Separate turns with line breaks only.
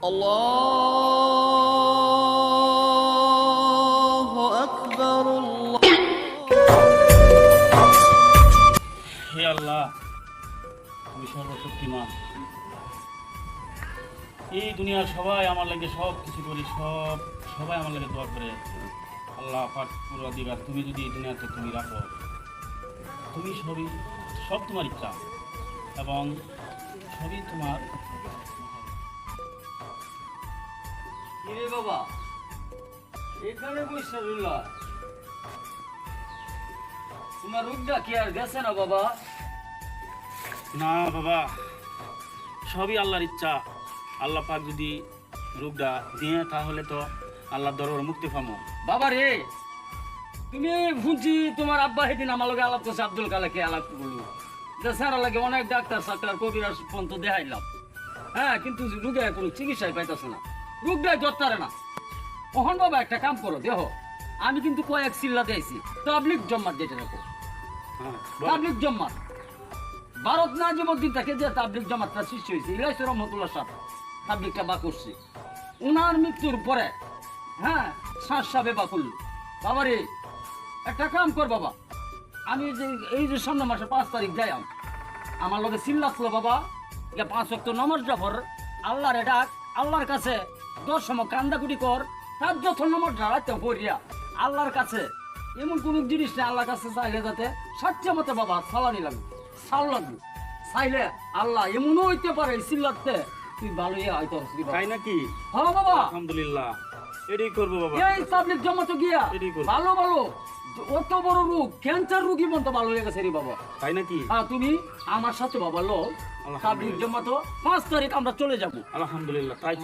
আল্লাহু আকবার।
হে আল্লাহ, তুমি সর্বশক্তিমান। এই দুনিয়ার সবাই আমার লাগে সব কিছু করি, সবাই আমার লাগে দোয়া করে। আল্লাহ পাক পুরোদিগার, তুমি যদি এই দুনিয়াতে তুমি রাখো, তুমি সব তোমার ইচ্ছা এবং সবই তোমার।
কিরে বাবা, এখানে বসে রইলা? তোমার রোগটা কি আর গেছে না বাবা?
না বাবা, সবই আল্লাহর ইচ্ছা। আল্লাহ পাক যদি রোগটা দিয়ে তাহলে তো আল্লাহর দরবারে মুক্তি পাবো।
বাবা রে, তুমি শুনছি তোমার আব্বা সেদিন আমার লগে আলাপ করছে, আব্দুল কালাকে আলাপ করলো যে স্যার লাগে অনেক ডাক্তার সাক্তার কবিরাজ পর্যন্ত দেখাইলাম, হ্যাঁ, কিন্তু রোগে কোনো চিকিৎসাই পাইতেছে না, রোগটাই ধরতারে না। ওহন বাবা একটা কাম করো, দেহ আমি কিন্তু কয়েক চিল্লা দিয়েছি, তাবলিগ জম্মাত যেটা রাখো,
হ্যাঁ,
তাবলিগ জম্মাত ভারত না জীবদ্দিন থেকে যে তাবলিগ জমাতটা সৃষ্টি হয়েছে, ইলাইস রহমতুল্লাহ সাহেব তাবলিগটা বা করছে। উনার মৃত্যুর পরে হ্যাঁ শ্বাস সাবে বা করল। বাবা রে, একটা কাম কর বাবা, আমি যে এই যে সামনে মাসে 5 তারিখ যাই, আমার লগে চিল্লাছিল বাবা, 5 ওয়াক্ত নামাজ পড়, আল্লাহর ডাক, আল্লাহর কাছে 10 সময় কান্দাকুটি কর, তার যত নামাজ রাখতে পড়িয়া আল্লাহর কাছে এমন কোন জিনিস নেই আল্লাহর কাছে চাইলে যাতে সত্যি মতো বাবা সালানি লাগবে, সাল লাগবে, চাইলে আল্লাহ এমনও হইতে পারে চিল্লাতে তুই ভালোই হয়তো।
তাই নাকি?
হ্যাঁ বাবা,
আলহামদুলিল্লাহ, এটাই করবো বাবা।
এই তাবলিগ জমাতে গিয়া
এটাই করবো।
ভালো ভালো অত বড় রোগ, ক্যান্সার রোগী মতো ভালো হয়ে গেছে রে বাবা।
তাই নাকি?
হ্যাঁ, তুমি আমার সাথে বাবা লো তাবলিগ জমাতো 5 তারিখ আমরা চলে যাবো।
আলহামদুলিল্লাহ, তাই